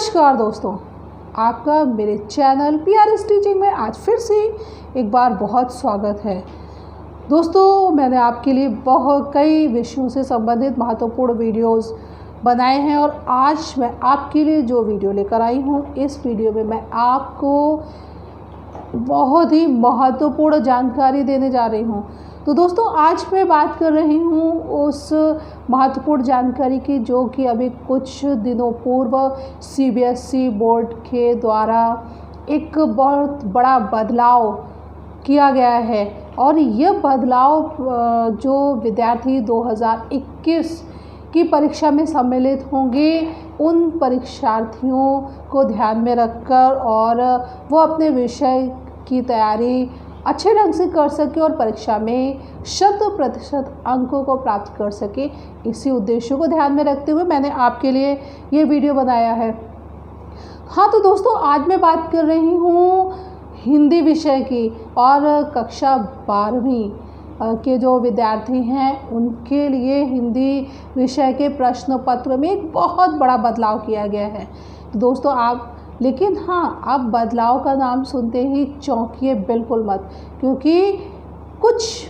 नमस्कार दोस्तों, आपका मेरे चैनल PRS टीचिंग में आज फिर से एक बार बहुत स्वागत है। दोस्तों, मैंने आपके लिए बहुत कई विषयों से संबंधित महत्वपूर्ण वीडियोस बनाए हैं और आज मैं आपके लिए जो वीडियो लेकर आई हूँ, इस वीडियो में मैं आपको बहुत ही महत्वपूर्ण जानकारी देने जा रही हूँ। तो दोस्तों, आज मैं बात कर रही हूँ उस महत्वपूर्ण जानकारी की जो कि अभी कुछ दिनों पूर्व CBSE बोर्ड के द्वारा एक बहुत बड़ा बदलाव किया गया है। और यह बदलाव जो विद्यार्थी 2021 की परीक्षा में सम्मिलित होंगे, उन परीक्षार्थियों को ध्यान में रखकर और वो अपने विषय की तैयारी अच्छे ढंग से कर सके और परीक्षा में 100% अंकों को प्राप्त कर सके, इसी उद्देश्य को ध्यान में रखते हुए मैंने आपके लिए ये वीडियो बनाया है। हाँ, तो दोस्तों, आज मैं बात कर रही हूँ हिंदी विषय की और कक्षा 12वीं के जो विद्यार्थी हैं उनके लिए हिंदी विषय के प्रश्न पत्र में एक बहुत बड़ा बदलाव किया गया है। तो दोस्तों, लेकिन हाँ, आप बदलाव का नाम सुनते ही चौंकिए बिल्कुल मत, क्योंकि कुछ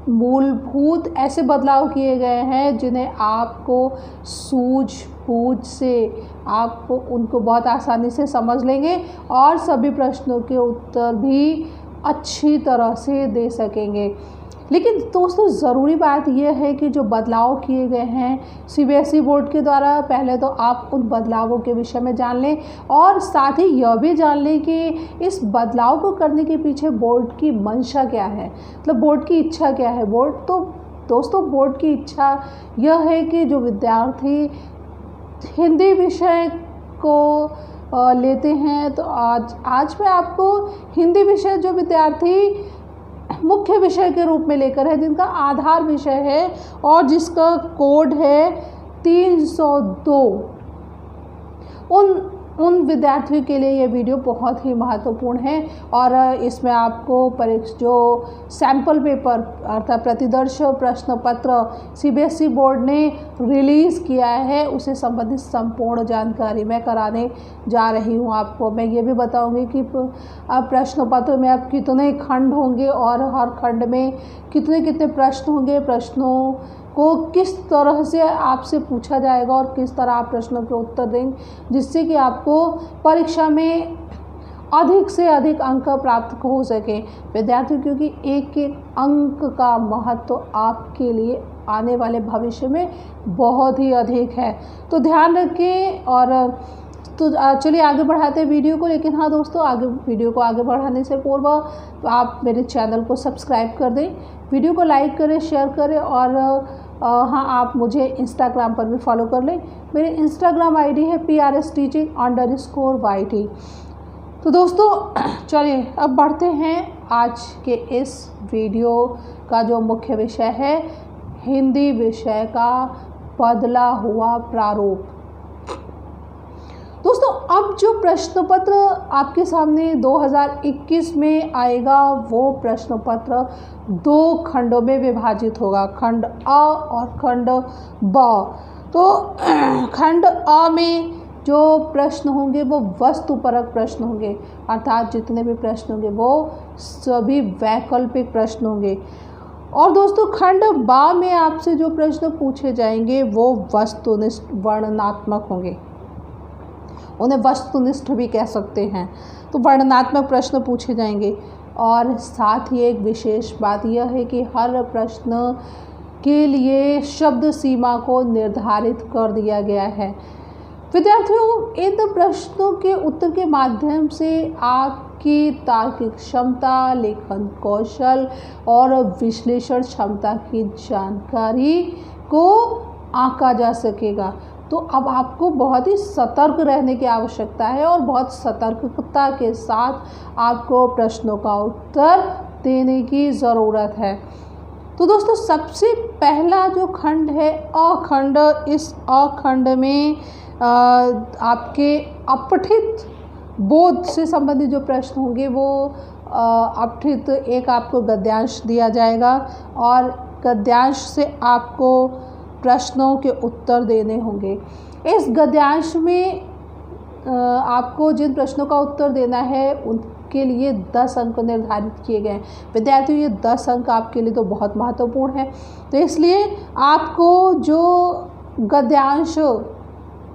मूलभूत ऐसे बदलाव किए गए हैं जिन्हें आपको सूझबूझ से आप उनको बहुत आसानी से समझ लेंगे और सभी प्रश्नों के उत्तर भी अच्छी तरह से दे सकेंगे। लेकिन दोस्तों, ज़रूरी बात यह है कि जो बदलाव किए गए हैं CBSE बोर्ड के द्वारा, पहले तो आप उन बदलावों के विषय में जान लें और साथ ही यह भी जान लें कि इस बदलाव को करने के पीछे बोर्ड की मंशा क्या है, मतलब बोर्ड की इच्छा क्या है। बोर्ड की इच्छा यह है कि जो विद्यार्थी हिंदी विषय को लेते हैं, तो आज मैं आपको हिंदी विषय जो विद्यार्थी मुख्य विषय के रूप में लेकर है, जिनका आधार विषय है और जिसका कोड है 302, उन विद्यार्थियों के लिए ये वीडियो बहुत ही महत्वपूर्ण है। और इसमें आपको जो सैम्पल पेपर अर्थात प्रतिदर्श प्रश्न पत्र CBSE बोर्ड ने रिलीज़ किया है, उसे संबंधित संपूर्ण जानकारी मैं कराने जा रही हूँ आपको। मैं ये भी बताऊँगी कि प्रश्न पत्र में अब कितने खंड होंगे और हर खंड में कितने प्रश्न होंगे, प्रश्नों को किस तरह से आपसे पूछा जाएगा और किस तरह आप प्रश्नों के उत्तर देंगे, जिससे कि आपको परीक्षा में अधिक से अधिक अंक प्राप्त हो सके विद्यार्थी, क्योंकि एक एक अंक का महत्व आपके लिए आने वाले भविष्य में बहुत ही अधिक है। तो ध्यान रखें। और तो चलिए आगे बढ़ाते हैं वीडियो को। लेकिन हाँ दोस्तों, वीडियो को आगे बढ़ाने से पूर्व आप मेरे चैनल को सब्सक्राइब कर दें, वीडियो को लाइक करें, शेयर करें और हाँ, आप मुझे इंस्टाग्राम पर भी फॉलो कर लें। मेरे इंस्टाग्राम ID है PRS_teaching_YT। तो दोस्तों, चलिए अब बढ़ते हैं आज के इस वीडियो का जो मुख्य विषय है, हिंदी विषय का बदला हुआ प्रारूप। दोस्तों, अब जो प्रश्न पत्र आपके सामने 2021 में आएगा, वो प्रश्न पत्र 2 खंडों में विभाजित होगा, खंड अ और खंड ब। तो खंड अ में जो प्रश्न होंगे वो वस्तुपरक प्रश्न होंगे, अर्थात जितने भी प्रश्न होंगे वो सभी वैकल्पिक प्रश्न होंगे। और दोस्तों, खंड ब में आपसे जो प्रश्न पूछे जाएंगे वो वस्तुनिष्ठ वर्णनात्मक होंगे, उन्हें वस्तुनिष्ठ भी कह सकते हैं। तो वर्णनात्मक प्रश्न पूछे जाएंगे। और साथ ही एक विशेष बात यह है कि हर प्रश्न के लिए शब्द सीमा को निर्धारित कर दिया गया है। विद्यार्थियों, इन प्रश्नों के उत्तर के माध्यम से आपकी तार्किक क्षमता, लेखन कौशल और विश्लेषण क्षमता की जानकारी को आंका जा सकेगा। तो अब आपको बहुत ही सतर्क रहने की आवश्यकता है और बहुत सतर्कता के साथ आपको प्रश्नों का उत्तर देने की ज़रूरत है। तो दोस्तों, सबसे पहला जो खंड है अखंड, इस अखंड में आपके अपठित बोध से संबंधित जो प्रश्न होंगे वो अपठित एक आपको गद्यांश दिया जाएगा और गद्यांश से आपको प्रश्नों के उत्तर देने होंगे। इस गद्यांश में आपको जिन प्रश्नों का उत्तर देना है उनके लिए 10 अंक निर्धारित किए गए हैं। विद्यार्थियों, ये 10 अंक आपके लिए तो बहुत महत्वपूर्ण है। तो इसलिए आपको जो गद्यांश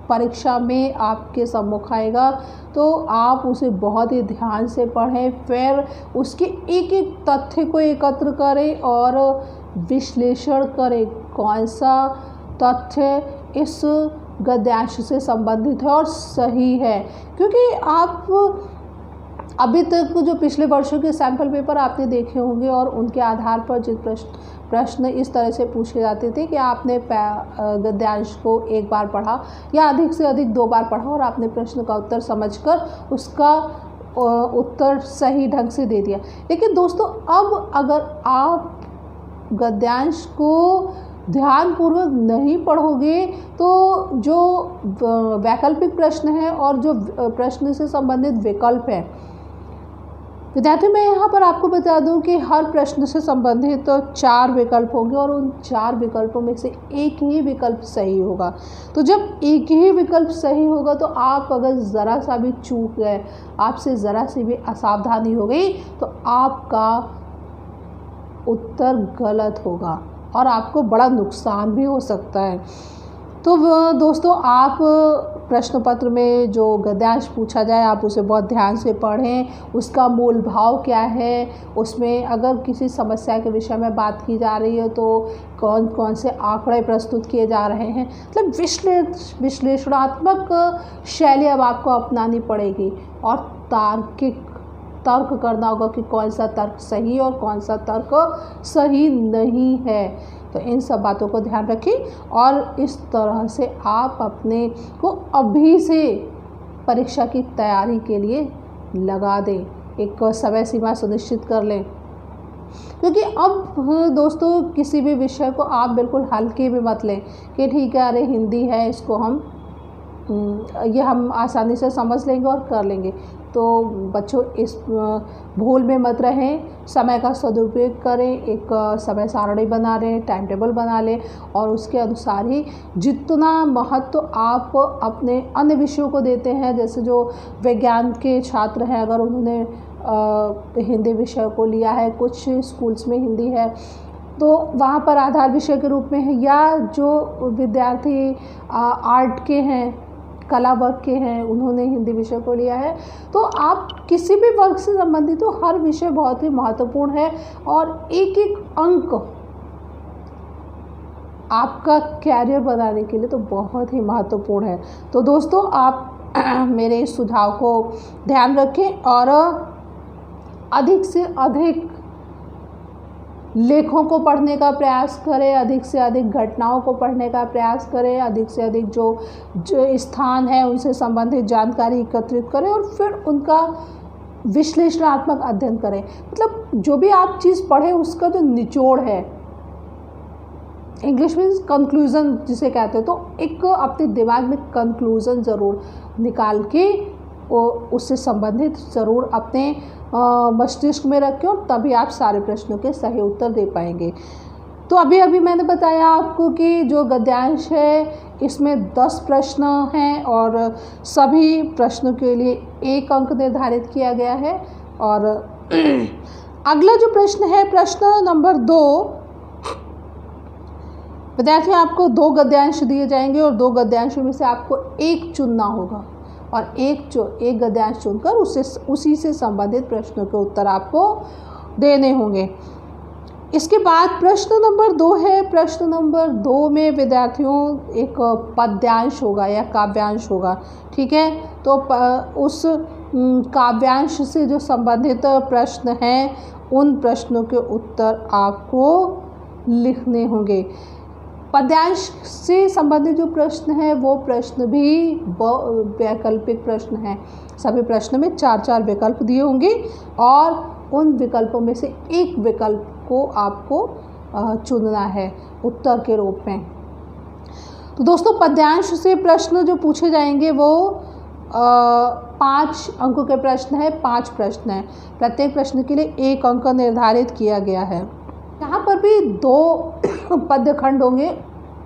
परीक्षा में आपके सम्मुख आएगा तो आप उसे बहुत ही ध्यान से पढ़ें, फिर उसके एक एक तथ्य को एकत्र करें और विश्लेषण करें कौन सा तथ्य इस गद्यांश से संबंधित है और सही है। क्योंकि आप अभी तक जो पिछले वर्षों के सैम्पल पेपर आपने देखे होंगे और उनके आधार पर जो प्रश्न इस तरह से पूछे जाते थे कि आपने गद्यांश को एक बार पढ़ा या अधिक से अधिक 2 बार पढ़ा और आपने प्रश्न का उत्तर समझकर उसका उत्तर सही ढंग से दे दिया। लेकिन दोस्तों, अब अगर आप गद्यांश को ध्यानपूर्वक नहीं पढ़ोगे तो जो वैकल्पिक प्रश्न है और जो प्रश्न से संबंधित विकल्प है, विद्यार्थियों मैं यहाँ पर आपको बता दूं कि हर प्रश्न से संबंधित तो 4 विकल्प होंगे और उन 4 विकल्पों में से एक ही विकल्प सही होगा। तो जब एक ही विकल्प सही होगा तो आप अगर ज़रा सा भी चूक गए, आपसे ज़रा सी भी असावधानी हो गई तो आपका उत्तर गलत होगा और आपको बड़ा नुकसान भी हो सकता है। तो दोस्तों, आप प्रश्न पत्र में जो गद्यांश पूछा जाए आप उसे बहुत ध्यान से पढ़ें, उसका मूल भाव क्या है, उसमें अगर किसी समस्या के विषय में बात की जा रही है तो कौन कौन से आंकड़े प्रस्तुत किए जा रहे हैं। मतलब विश्लेषणात्मक शैली अब आपको अपनानी पड़ेगी और तर्क करना होगा कि कौन सा तर्क सही और कौन सा तर्क सही नहीं है। तो इन सब बातों को ध्यान रखें और इस तरह से आप अपने को अभी से परीक्षा की तैयारी के लिए लगा दें, एक समय सीमा सुनिश्चित कर लें। क्योंकि अब दोस्तों, किसी भी विषय को आप बिल्कुल हल्के में मत लें कि ठीक है, अरे हिंदी है, इसको हम आसानी से समझ लेंगे और कर लेंगे। तो बच्चों, इस भूल में मत रहें, समय का सदुपयोग करें, एक समय सारणी बना लें, टाइम टेबल बना लें और उसके अनुसार ही जितना महत्व आप अपने अन्य विषयों को देते हैं, जैसे जो विज्ञान के छात्र हैं अगर उन्होंने हिंदी विषय को लिया है, कुछ स्कूल्स में हिंदी है तो वहाँ पर आधार विषय के रूप में है, या जो विद्यार्थी आर्ट के हैं, कला वर्ग के हैं, उन्होंने हिंदी विषय को लिया है, तो आप किसी भी वर्ग से संबंधित हो, हर विषय बहुत ही महत्वपूर्ण है और एक एक अंक आपका कैरियर बनाने के लिए तो बहुत ही महत्वपूर्ण है। तो दोस्तों, आप मेरे इस सुझाव को ध्यान रखें और अधिक से अधिक लेखों को पढ़ने का प्रयास करें, अधिक से अधिक घटनाओं को पढ़ने का प्रयास करें, अधिक से अधिक जो स्थान है उनसे संबंधित जानकारी एकत्रित करें और फिर उनका विश्लेषणात्मक अध्ययन करें। मतलब जो भी आप चीज़ पढ़ें उसका जो निचोड़ है, इंग्लिश में कंक्लूज़न जिसे कहते हैं, तो एक अपने दिमाग में कंक्लूज़न ज़रूर निकाल के उससे संबंधित ज़रूर अपने मस्तिष्क में रखें और तभी आप सारे प्रश्नों के सही उत्तर दे पाएंगे। तो अभी मैंने बताया आपको कि जो गद्यांश है इसमें 10 प्रश्न हैं और सभी प्रश्नों के लिए 1 अंक निर्धारित किया गया है। और अगला जो प्रश्न है, प्रश्न नंबर 2, विद्यार्थियों आपको 2 गद्यांश दिए जाएंगे और 2 गद्यांशों में से आपको एक चुनना होगा और एक गद्यांश चुनकर उसी से संबंधित प्रश्नों के उत्तर आपको देने होंगे। इसके बाद प्रश्न नंबर 2 है। प्रश्न नंबर 2 में विद्यार्थियों एक पद्यांश होगा या काव्यांश होगा, ठीक है। तो उस काव्यांश से जो संबंधित प्रश्न हैं उन प्रश्नों के उत्तर आपको लिखने होंगे। पद्यांश से संबंधित जो प्रश्न है वो प्रश्न भी वैकल्पिक प्रश्न हैं। सभी प्रश्न में 4-4 विकल्प दिए होंगे और उन विकल्पों में से एक विकल्प को आपको चुनना है उत्तर के रूप में। तो दोस्तों, पद्यांश से प्रश्न जो पूछे जाएंगे वो 5 अंकों के प्रश्न है, 5 प्रश्न हैं। प्रत्येक प्रश्न के लिए 1 अंक निर्धारित किया गया है। यहाँ पर भी 2 पद्य खंड होंगे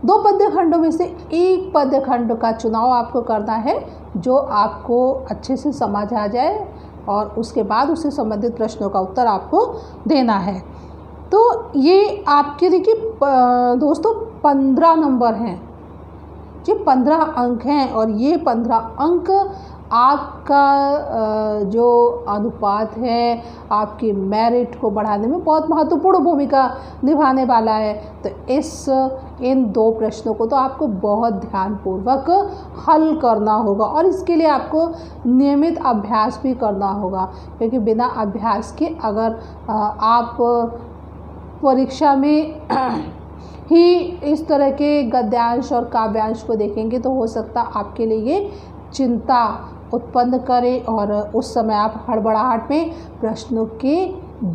दो पद्य खंडों में से एक पद्य खंड का चुनाव आपको करना है जो आपको अच्छे से समझ आ जाए और उसके बाद उससे संबंधित प्रश्नों का उत्तर आपको देना है। तो ये आपके देखिए दोस्तों 15 नंबर हैं, ये 15 अंक हैं और ये 15 अंक आपका जो अनुपात है आपकी मेरिट को बढ़ाने में बहुत महत्वपूर्ण भूमिका निभाने वाला है। तो इन दो प्रश्नों को तो आपको बहुत ध्यानपूर्वक हल करना होगा और इसके लिए आपको नियमित अभ्यास भी करना होगा, क्योंकि बिना अभ्यास के अगर आप परीक्षा में ही इस तरह के गद्यांश और काव्यांश को देखेंगे तो हो सकता आपके लिए ये चिंता उत्पन्न करे और उस समय आप हड़बड़ाहट में प्रश्नों के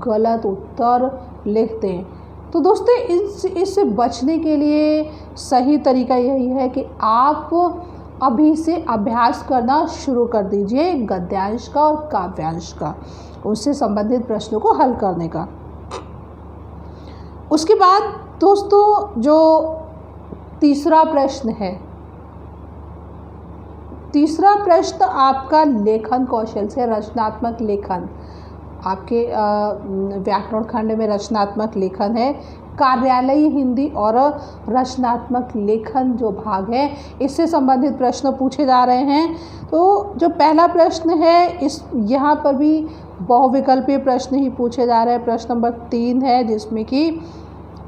गलत उत्तर लिख दें। तो दोस्तों इससे बचने के लिए सही तरीका यही है कि आप अभी से अभ्यास करना शुरू कर दीजिए गद्यांश का और काव्यांश का, उससे संबंधित प्रश्नों को हल करने का। उसके बाद दोस्तों जो तीसरा प्रश्न है, तीसरा प्रश्न आपका लेखन कौशल से, रचनात्मक लेखन। आपके व्याकरण खंड में रचनात्मक लेखन है, कार्यालयीय हिंदी और रचनात्मक लेखन जो भाग है इससे संबंधित प्रश्न पूछे जा रहे हैं। तो जो पहला प्रश्न है यहाँ पर भी बहुविकल्पीय प्रश्न ही पूछे जा रहे हैं। प्रश्न नंबर 3 है जिसमें कि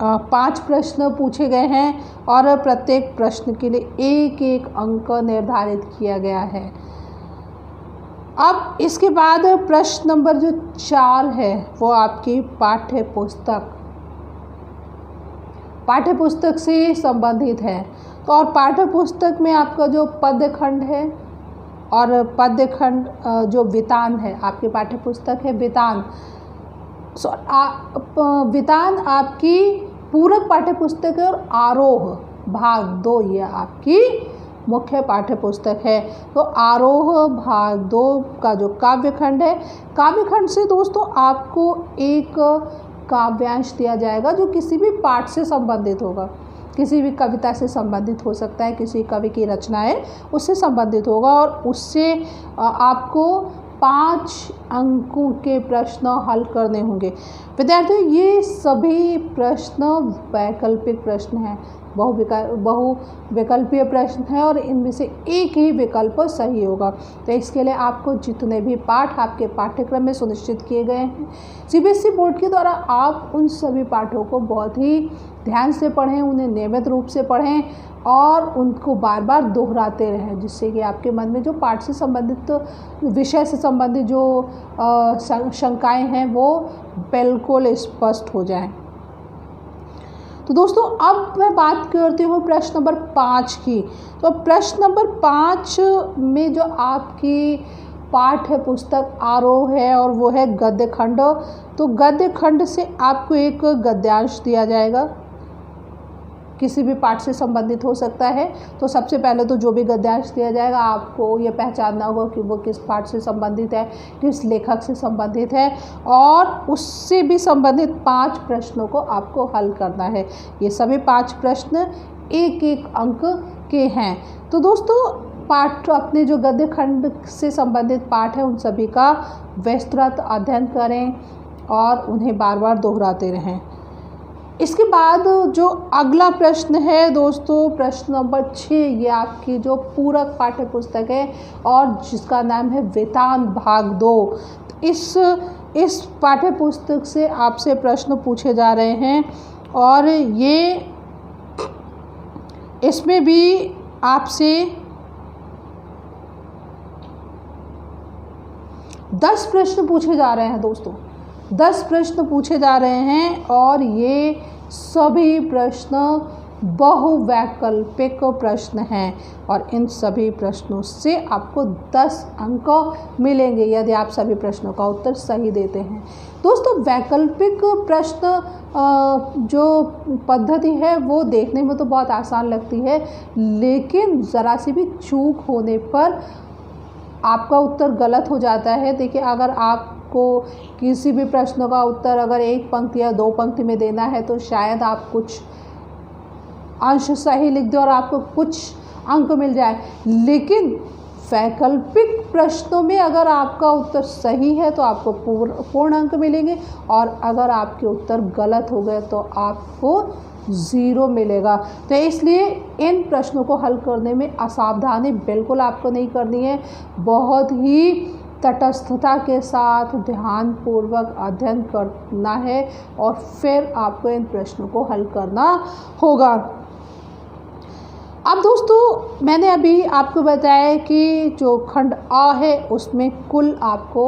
5 प्रश्न पूछे गए हैं और प्रत्येक प्रश्न के लिए एक एक अंक निर्धारित किया गया है। अब इसके बाद प्रश्न नंबर जो 4 है वो आपकी पाठ्य पुस्तक से संबंधित है। तो और पाठ्य पुस्तक में आपका जो पद्य खंड है और पद्य खंड जो वितान है, आपकी पाठ्य पुस्तक है वितान। वितान आपकी पूरक पाठ्य पुस्तक है और आरोह भाग 2 ये आपकी मुख्य पाठ्य पुस्तक है। तो आरोह भाग 2 का जो काव्य खंड है, काव्य खंड से दोस्तों आपको एक काव्यांश दिया जाएगा जो किसी भी पाठ से संबंधित होगा, किसी भी कविता से संबंधित हो सकता है, किसी कवि की रचना है उससे संबंधित होगा और उससे आपको 5 अंकों के प्रश्न हल करने होंगे। विद्यार्थियों ये सभी प्रश्न वैकल्पिक प्रश्न हैं, बहुविकल्पीय प्रश्न है और इनमें से एक ही विकल्प सही होगा। तो इसके लिए आपको जितने भी पाठ आपके पाठ्यक्रम में सुनिश्चित किए गए हैं सीबीएसई बोर्ड के द्वारा, आप उन सभी पाठों को बहुत ही ध्यान से पढ़ें, उन्हें नियमित रूप से पढ़ें और उनको बार बार दोहराते रहें, जिससे कि आपके मन में जो पाठ से संबंधित विषय से संबंधित जो शंकाएं हैं वो बिल्कुल स्पष्ट हो जाएं। तो दोस्तों अब मैं बात करती हूँ प्रश्न नंबर 5 की। तो प्रश्न नंबर 5 में जो आपकी पाठ्य पुस्तक आरोह है और वो है गद्य खंड। तो गद्य खंड से आपको एक गद्यांश दिया जाएगा, किसी भी पाठ से संबंधित हो सकता है। तो सबसे पहले तो जो भी गद्यांश दिया जाएगा आपको ये पहचानना होगा कि वो किस पाठ से संबंधित है, किस लेखक से संबंधित है और उससे भी संबंधित 5 प्रश्नों को आपको हल करना है। ये सभी 5 प्रश्न एक एक अंक के हैं। तो दोस्तों पाठ अपने जो गद्य खंड से संबंधित पाठ है उन सभी का विस्तृत अध्ययन करें और उन्हें बार बार दोहराते रहें। इसके बाद जो अगला प्रश्न है दोस्तों, प्रश्न नंबर 6, ये आपकी जो पूरक पाठ्य पुस्तक है और जिसका नाम है वितान भाग 2। इस पाठ्य पुस्तक से आपसे प्रश्न पूछे जा रहे हैं और ये इसमें भी आपसे 10 प्रश्न पूछे जा रहे हैं दोस्तों, 10 प्रश्न पूछे जा रहे हैं और ये सभी प्रश्न बहुवैकल्पिक प्रश्न हैं और इन सभी प्रश्नों से आपको 10 अंक मिलेंगे यदि आप सभी प्रश्नों का उत्तर सही देते हैं। दोस्तों वैकल्पिक प्रश्न जो पद्धति है वो देखने में तो बहुत आसान लगती है, लेकिन ज़रा सी भी चूक होने पर आपका उत्तर गलत हो जाता है। देखिए अगर आपको किसी भी प्रश्न का उत्तर अगर 1 पंक्ति या 2 पंक्ति में देना है तो शायद आप कुछ अंश सही लिख दें और आपको कुछ अंक मिल जाए। लेकिन वैकल्पिक प्रश्नों में अगर आपका उत्तर सही है तो आपको पूर्ण अंक मिलेंगे, और अगर आपके उत्तर गलत हो गए तो आपको 0 मिलेगा। तो इसलिए इन प्रश्नों को हल करने में असावधानी बिल्कुल आपको नहीं करनी है। बहुत ही तटस्थता के साथ ध्यानपूर्वक अध्ययन करना है और फिर आपको इन प्रश्नों को हल करना होगा। अब दोस्तों, मैंने अभी आपको बताया कि जो खंड अ है उसमें कुल आपको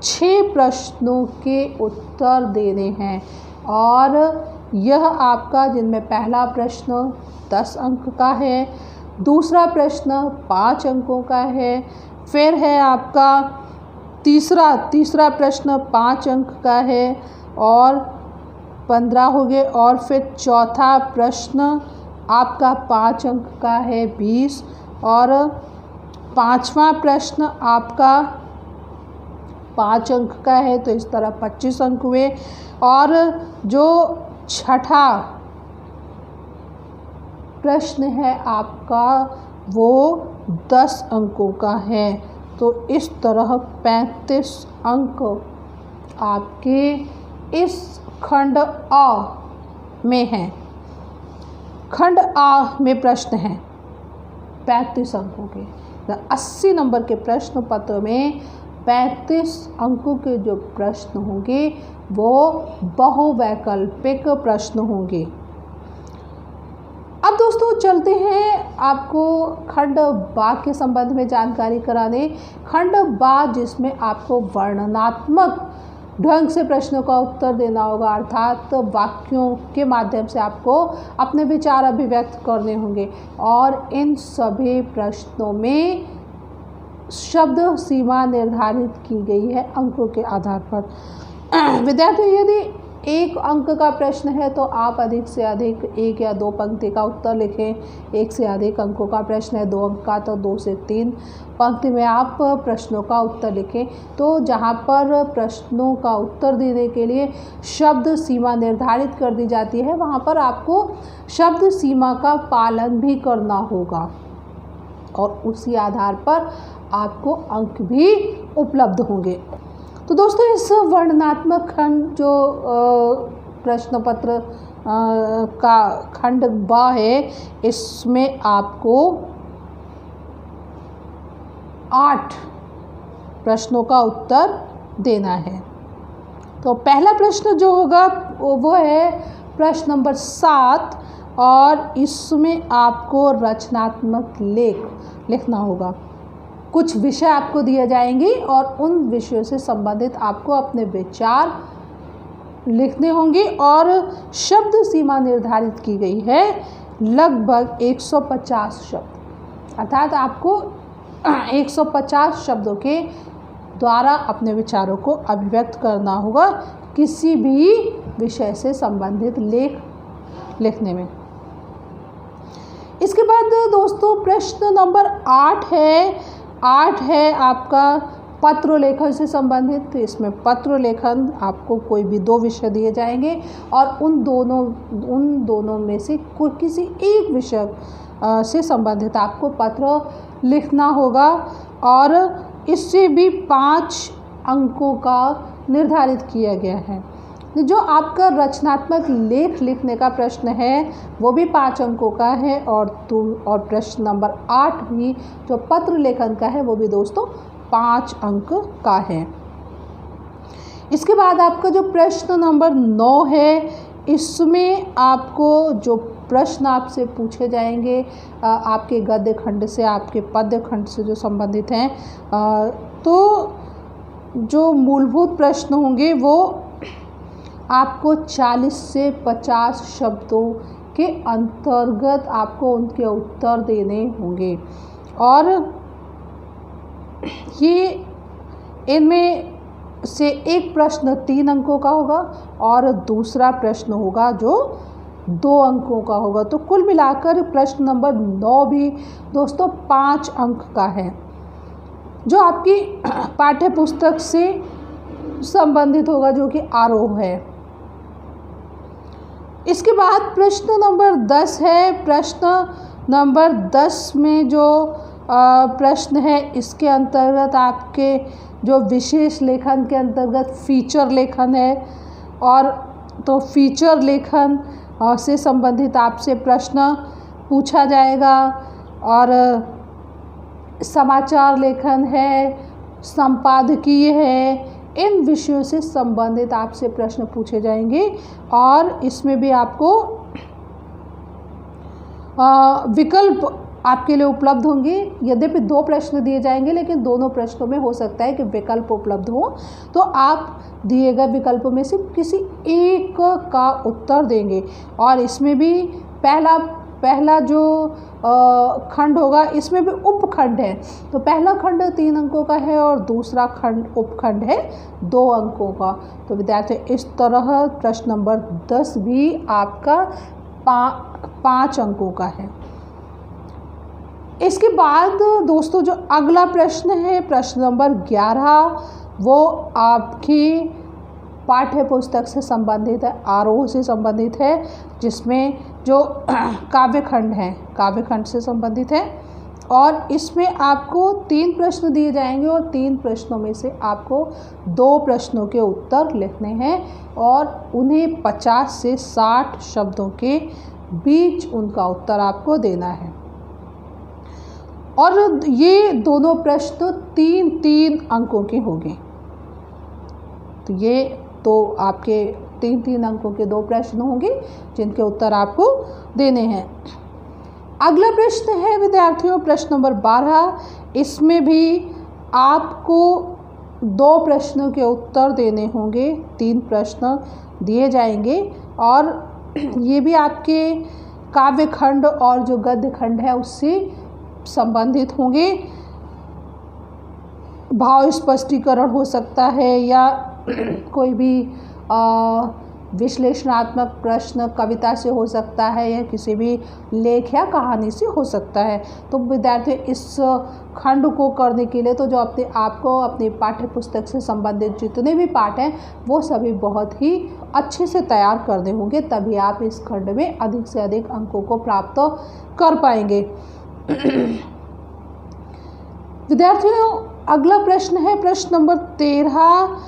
6 प्रश्नों के उत्तर देने हैं, और यह आपका जिनमें पहला प्रश्न 10 अंक का है, दूसरा प्रश्न 5 अंकों का है, फिर है आपका तीसरा प्रश्न 5 अंक का है और 15 हो गए, और फिर चौथा प्रश्न आपका 5 अंक का है 20, और 5वां प्रश्न आपका 5 अंक का है, तो इस तरह 25 अंक हुए। और जो छठा प्रश्न है आपका वो 10 अंकों का है, तो इस तरह 35 अंक आपके इस खंड अ में हैं। खंड आ में प्रश्न हैं 35 अंकों के। 80 नंबर के प्रश्न पत्र में 35 अंकों के जो प्रश्न होंगे वो बहुवैकल्पिक प्रश्न होंगे। अब दोस्तों चलते हैं आपको खंड बा के संबंध में जानकारी कराने। खंड बा जिसमें आपको वर्णनात्मक ढंग से प्रश्नों का उत्तर देना होगा, अर्थात वाक्यों के माध्यम से आपको अपने विचार अभिव्यक्त करने होंगे, और इन सभी प्रश्नों में शब्द सीमा निर्धारित की गई है अंकों के आधार पर। विद्यार्थी, यदि 1 अंक का प्रश्न है तो आप अधिक से अधिक 1 या 2 पंक्ति का उत्तर लिखें। 1 से अधिक अंकों का प्रश्न है 2 अंक का तो 2 से 3 पंक्ति में आप प्रश्नों का उत्तर लिखें। तो जहाँ पर प्रश्नों का उत्तर देने के लिए शब्द सीमा निर्धारित कर दी जाती है वहाँ पर आपको शब्द सीमा का पालन भी करना होगा, और उसी आधार पर आपको अंक भी उपलब्ध होंगे। तो दोस्तों, इस वर्णनात्मक खंड जो प्रश्न पत्र का खंड बा है, इसमें आपको 8 प्रश्नों का उत्तर देना है। तो पहला प्रश्न जो होगा वो है प्रश्न नंबर 7, और इसमें आपको रचनात्मक लेख लिखना होगा। कुछ विषय आपको दिए जाएंगे और उन विषयों से संबंधित आपको अपने विचार लिखने होंगे, और शब्द सीमा निर्धारित की गई है लगभग 150 शब्द, अर्थात आपको 150 शब्दों के द्वारा अपने विचारों को अभिव्यक्त करना होगा किसी भी विषय से संबंधित लेख लिखने में। इसके बाद दोस्तों प्रश्न नंबर 8 है आपका पत्र लेखन से संबंधित। इसमें पत्र लेखन आपको कोई भी 2 विषय दिए जाएंगे और उन दोनों में से कोई किसी एक विषय से संबंधित आपको पत्र लिखना होगा, और इससे भी 5 अंकों का निर्धारित किया गया है। जो आपका रचनात्मक लेख लिखने का प्रश्न है वो भी 5 अंकों का है, और प्रश्न नंबर 8 भी जो पत्र लेखन का है वो भी दोस्तों 5 अंक का है। इसके बाद आपका जो प्रश्न नंबर 9 है, इसमें आपको जो प्रश्न आपसे पूछे जाएंगे आपके गद्य खंड से, आपके पद्य खंड से जो संबंधित हैं, तो जो मूलभूत प्रश्न होंगे वो आपको 40 से 50 शब्दों के अंतर्गत आपको उनके उत्तर देने होंगे, और ये इनमें से एक प्रश्न 3 अंकों का होगा और दूसरा प्रश्न होगा जो 2 अंकों का होगा। तो कुल मिलाकर प्रश्न नंबर 9 भी दोस्तों 5 अंक का है, जो आपकी पाठ्य पुस्तक से संबंधित होगा, जो कि आरोह है। इसके बाद प्रश्न नंबर 10 है। प्रश्न नंबर 10 में जो प्रश्न है इसके अंतर्गत आपके जो विशेष लेखन के अंतर्गत फीचर लेखन है, और तो फीचर लेखन से संबंधित आपसे प्रश्न पूछा जाएगा। और समाचार लेखन है, संपादकीय है, इन विषयों से संबंधित आपसे प्रश्न पूछे जाएंगे। और इसमें भी आपको विकल्प आपके लिए उपलब्ध होंगे। यद्यपि 2 प्रश्न दिए जाएंगे, लेकिन दोनों प्रश्नों में हो सकता है कि विकल्प उपलब्ध हो, तो आप दिए गए विकल्पों में से किसी एक का उत्तर देंगे। और इसमें भी पहला जो खंड होगा, इसमें भी उपखंड है। तो पहला खंड 3 अंकों का है और दूसरा खंड उपखंड है 2 अंकों का। तो विद्यार्थियों, इस तरह प्रश्न नंबर 10 भी आपका 5 अंकों का है। इसके बाद दोस्तों जो अगला प्रश्न है, प्रश्न नंबर 11, वो आपकी पाठ्य पुस्तक से संबंधित है, आरोह से संबंधित है, जिसमें जो काव्यखंड है, काव्यखंड से संबंधित है। और इसमें आपको 3 प्रश्न दिए जाएंगे और 3 प्रश्नों में से आपको 2 प्रश्नों के उत्तर लिखने हैं और उन्हें 50 से 60 शब्दों के बीच उनका उत्तर आपको देना है। और ये दोनों प्रश्न 3-3 अंकों के होंगे। तो ये तो आपके 3-3 अंकों के 2 प्रश्न होंगे जिनके उत्तर आपको देने हैं। अगला प्रश्न है विद्यार्थियों प्रश्न नंबर 12। इसमें भी आपको 2 प्रश्नों के उत्तर देने होंगे। 3 प्रश्न दिए जाएंगे और ये भी आपके काव्यखंड और जो गद्यखंड है उससे संबंधित होंगे। भाव स्पष्टीकरण हो सकता है या कोई भी विश्लेषणात्मक प्रश्न कविता से हो सकता है या किसी भी लेख या कहानी से हो सकता है। तो विद्यार्थी इस खंड को करने के लिए तो जो आपको अपनी पाठ्य पुस्तक से संबंधित जितने भी पाठ हैं वो सभी बहुत ही अच्छे से तैयार करने होंगे, तभी आप इस खंड में अधिक से अधिक अंकों को प्राप्त कर पाएंगे। विद्यार्थियों अगला प्रश्न है प्रश्न नंबर 13।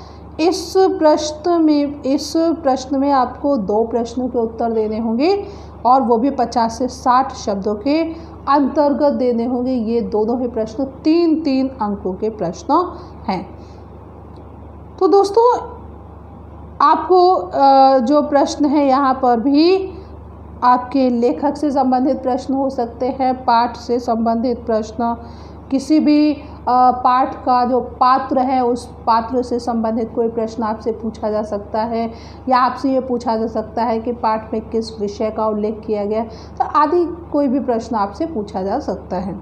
इस प्रश्न में आपको 2 प्रश्नों के उत्तर देने होंगे और वो भी 50 से 60 शब्दों के अंतर्गत देने होंगे। ये दोनों ही प्रश्न 3-3 अंकों के प्रश्न हैं। तो दोस्तों आपको जो प्रश्न है यहाँ पर भी आपके लेखक से संबंधित प्रश्न हो सकते हैं, पाठ से संबंधित प्रश्न, किसी भी पाठ का जो पात्र है उस पात्र से संबंधित कोई प्रश्न आपसे पूछा जा सकता है, या आपसे ये पूछा जा सकता है कि पाठ में किस विषय का उल्लेख किया गया, तो आदि कोई भी प्रश्न आपसे पूछा जा सकता है।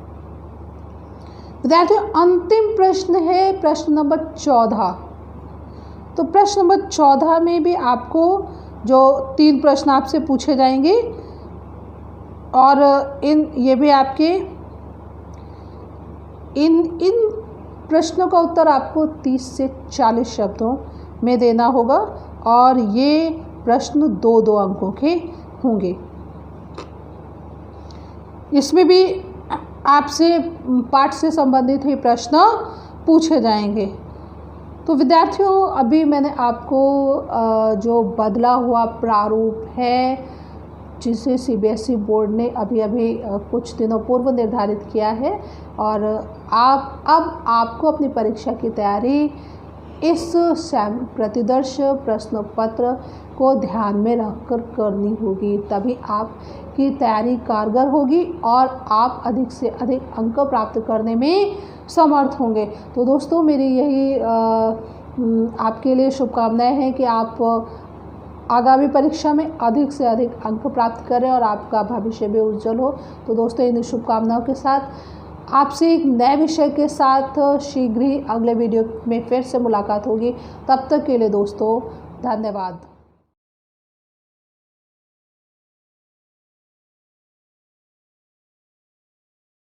विद्यार्थियों अंतिम प्रश्न है प्रश्न नंबर 14। तो प्रश्न नंबर 14 में भी आपको जो 3 प्रश्न आपसे पूछे जाएंगे और ये भी आपके इन प्रश्नों का उत्तर आपको 30 से 40 शब्दों में देना होगा और ये प्रश्न 2-2 अंकों के होंगे। इसमें भी आपसे पाठ से संबंधित ही प्रश्न पूछे जाएंगे। तो विद्यार्थियों अभी मैंने आपको जो बदला हुआ प्रारूप है जिसे CBSE बोर्ड ने अभी कुछ दिनों पूर्व निर्धारित किया है, और अब आपको अपनी परीक्षा की तैयारी इस प्रतिदर्श प्रश्न पत्र को ध्यान में रखकर करनी होगी, तभी आपकी तैयारी कारगर होगी और आप अधिक से अधिक अंक प्राप्त करने में समर्थ होंगे। तो दोस्तों मेरी यही आपके लिए शुभकामनाएं हैं कि आप आगामी परीक्षा में अधिक से अधिक अंक प्राप्त करें और आपका भविष्य भी उज्जवल हो। तो दोस्तों इन शुभकामनाओं के साथ आपसे एक नए विषय के साथ शीघ्र ही अगले वीडियो में फिर से मुलाकात होगी। तब तक के लिए दोस्तों धन्यवाद।